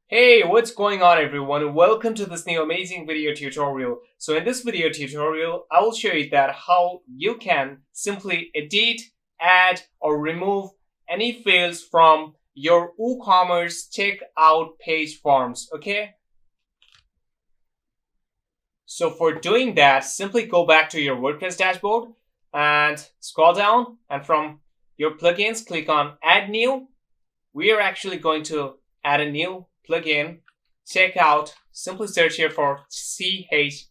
Hey, what's going on everyone? Welcome to this new amazing video tutorial. So in this video tutorial, I will show you that how you can simply edit, add or remove any fields from your WooCommerce checkout page forms, okay? So for doing that, simply go back to your WordPress dashboard and scroll down, and from your plugins, click on Add New. We are actually going to add a new plugin, checkout. Simply search here for CHECKOUT,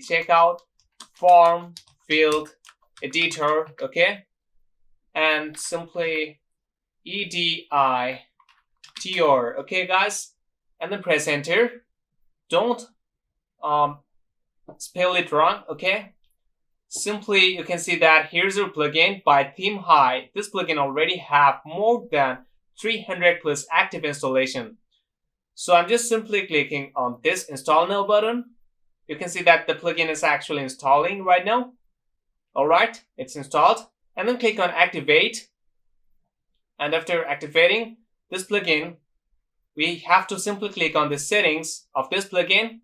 checkout, form, field, editor, okay? And simply EDITOR, okay guys? And then press enter. Don't spell it wrong, okay? Simply, you can see that here's your plugin by Theme High. This plugin already have more than 300 plus active installation. So I'm just simply clicking on this install now button. You can see that the plugin is actually installing right now. All right, it's installed. And then click on activate. And after activating this plugin, we have to simply click on the settings of this plugin.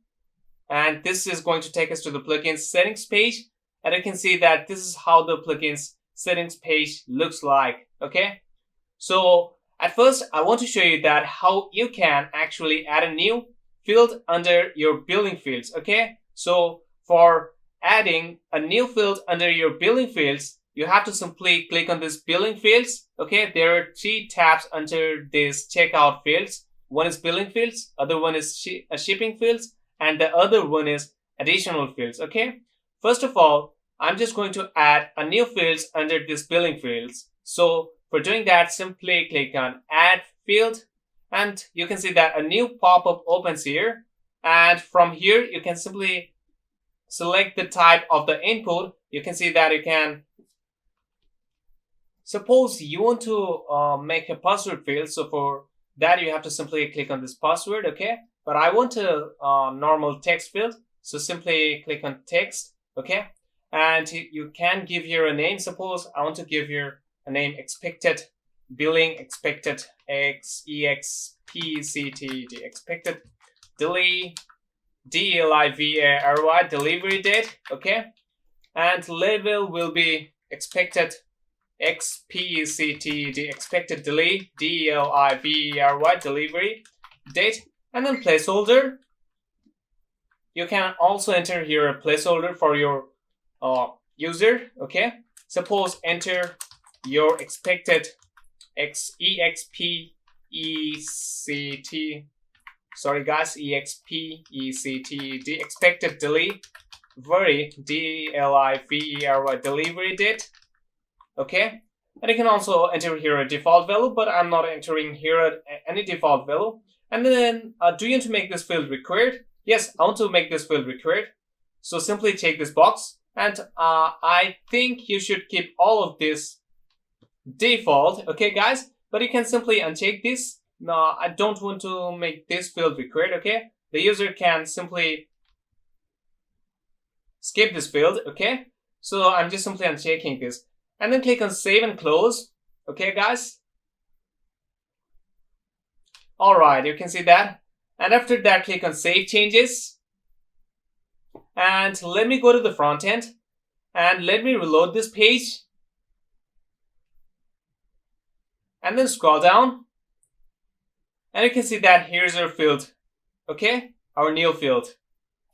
And this is going to take us to the plugin settings page. And you can see that this is how the plugins settings page looks like, okay? So at first, I want to show you that how you can actually add a new field under your billing fields, okay? So for adding a new field under your billing fields, you have to simply click on this billing fields, okay? There are three tabs under this checkout fields. One is billing fields, other one is shipping fields, and the other one is additional fields, okay? First of all, I'm just going to add a new fields under this billing fields. So for doing that, simply click on add field, and you can see that a new pop-up opens here. And from here, you can simply select the type of the input. You can see that you can, suppose you want to make a password field. So for that, you have to simply click on this password, okay? But I want a normal text field. So simply click on text. Okay, and you can give here a name. Suppose I want to give here a name, expected billing, expected EXPCT, expected delivery, DELIVERY, delivery date, okay? And label will be expected XPCT, the expected delivery, DELIVERY, delivery date, and then placeholder. You can also enter here a placeholder for your user, okay? Suppose enter your expected EXPECT, sorry guys, EXPECT, the expected delivery, DELIVERY, delivery date, okay? And you can also enter here a default value, but I'm not entering here any default value. And then, do you want to make this field required? Yes, I want to make this field required. So simply check this box, and I think you should keep all of this default, okay guys? But you can simply uncheck this. No, I don't want to make this field required, okay? The user can simply skip this field, okay? So I'm just simply unchecking this. And then click on save and close, okay guys? Alright, you can see that. And after that, click on Save Changes. And let me go to the front end. And let me reload this page. And then scroll down. And you can see that here's our field. Okay? Our new field.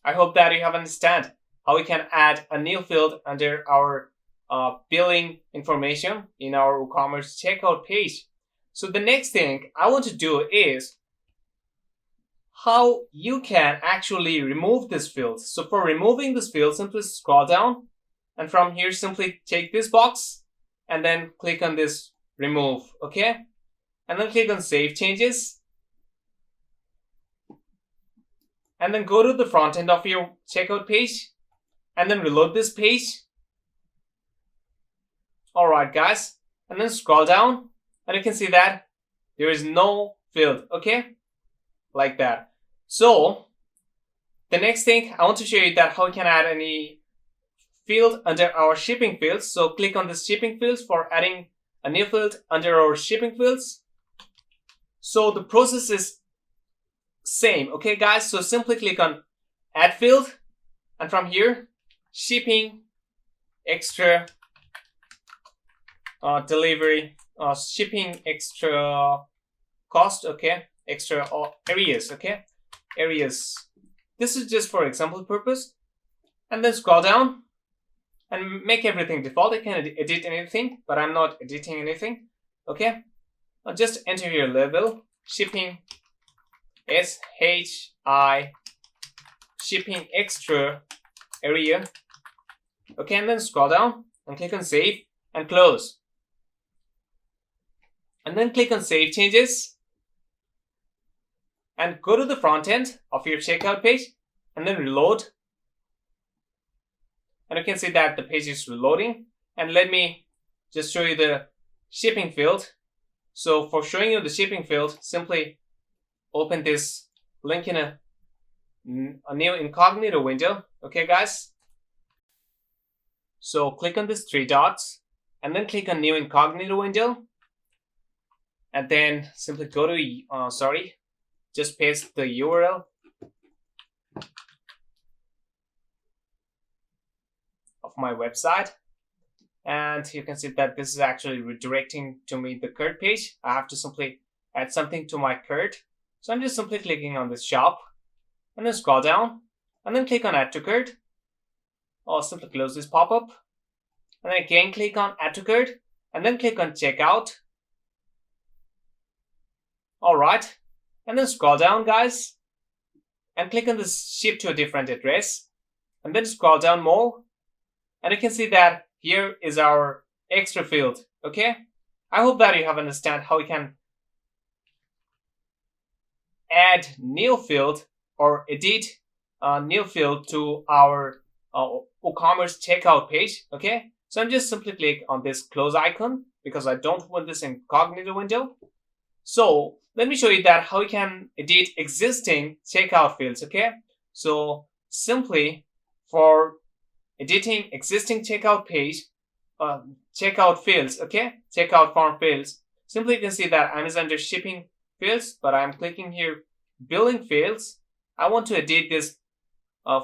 I hope that you have understand how we can add a new field under our billing information in our WooCommerce checkout page. So the next thing I want to do is how you can actually remove this field. So for removing this field, simply scroll down, and from here simply take this box and then click on this remove, okay? And then click on save changes, and then go to the front end of your checkout page and then reload this page. Alright guys, and then scroll down, and you can see that there is no field, okay? Like that. So the next thing I want to show you that how we can add any field under our shipping fields. So click on the shipping fields for adding a new field under our shipping fields. So the process is same, okay guys? So simply click on add field, and from here, shipping extra delivery, shipping extra cost, okay, extra areas, okay, areas. This is just for example purpose. And then scroll down and make everything default. You can edit anything, but I'm not editing anything, okay. Now just enter your level, shipping SHI, shipping extra area, okay, and then scroll down and click on save and close. And then click on save changes and go to the front end of your checkout page and then reload. And you can see that the page is reloading. And let me just show you the shipping field. So for showing you the shipping field, simply open this link in a new incognito window. Okay, guys. So click on these three dots and then click on new incognito window. And then simply go to, just paste the URL of my website. And you can see that this is actually redirecting to me the cart page. I have to simply add something to my cart. So I'm just simply clicking on this shop and then scroll down and then click on add to cart. Or simply close this pop-up and then again click on add to cart and then click on checkout. Alright, and then scroll down guys and click on this ship to a different address and then scroll down more and you can see that here is our extra field. Okay, I hope that you have understand how we can add new field or edit a new field to our WooCommerce checkout page. Okay, so I'm just simply click on this close icon because I don't want this incognito window. So let me show you that how we can edit existing checkout fields. Okay, so simply for editing existing checkout page, checkout fields, okay, checkout form fields, simply you can see that I'm under shipping fields, but I'm clicking here billing fields. I want to edit this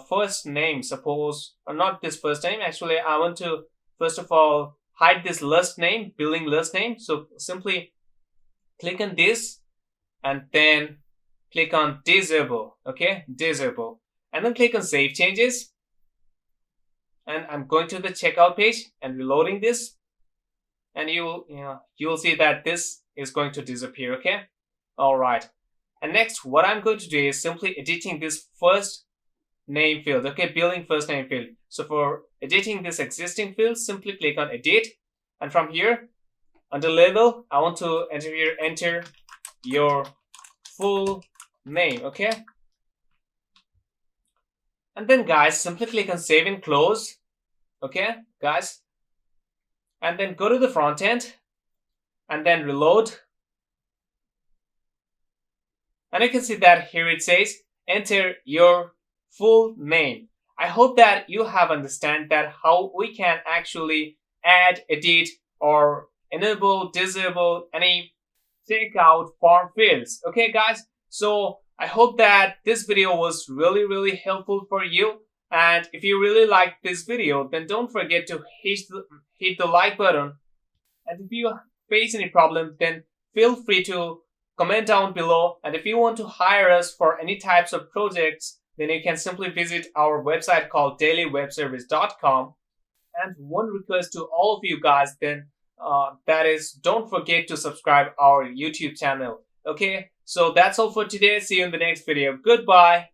first name, suppose, or not this first name, actually I want to first of all hide this last name, billing last name. So simply click on this and then click on disable, okay, disable, and then click on save changes. And I'm going to the checkout page and reloading this, and you'll see that this is going to disappear. Okay, all right. And next, what I'm going to do is simply editing this first name field. Okay, billing first name field. So for editing this existing field, simply click on edit, and from here under label, I want to enter your full name. Okay. And then guys, simply click on save and close. Okay, guys. And then go to the front end and then reload. And you can see that here it says enter your full name. I hope that you have understand that how we can actually add, edit, or enable, disable any checkout form fields. Okay, guys. So I hope that this video was really helpful for you. And if you really like this video, then don't forget to hit the like button. And if you face any problem, then feel free to comment down below. And if you want to hire us for any types of projects, then you can simply visit our website called dailywebservice.com. And one request to all of you guys then, that is, don't forget to subscribe our YouTube channel. Okay, so that's all for today. See you in the next video. Goodbye.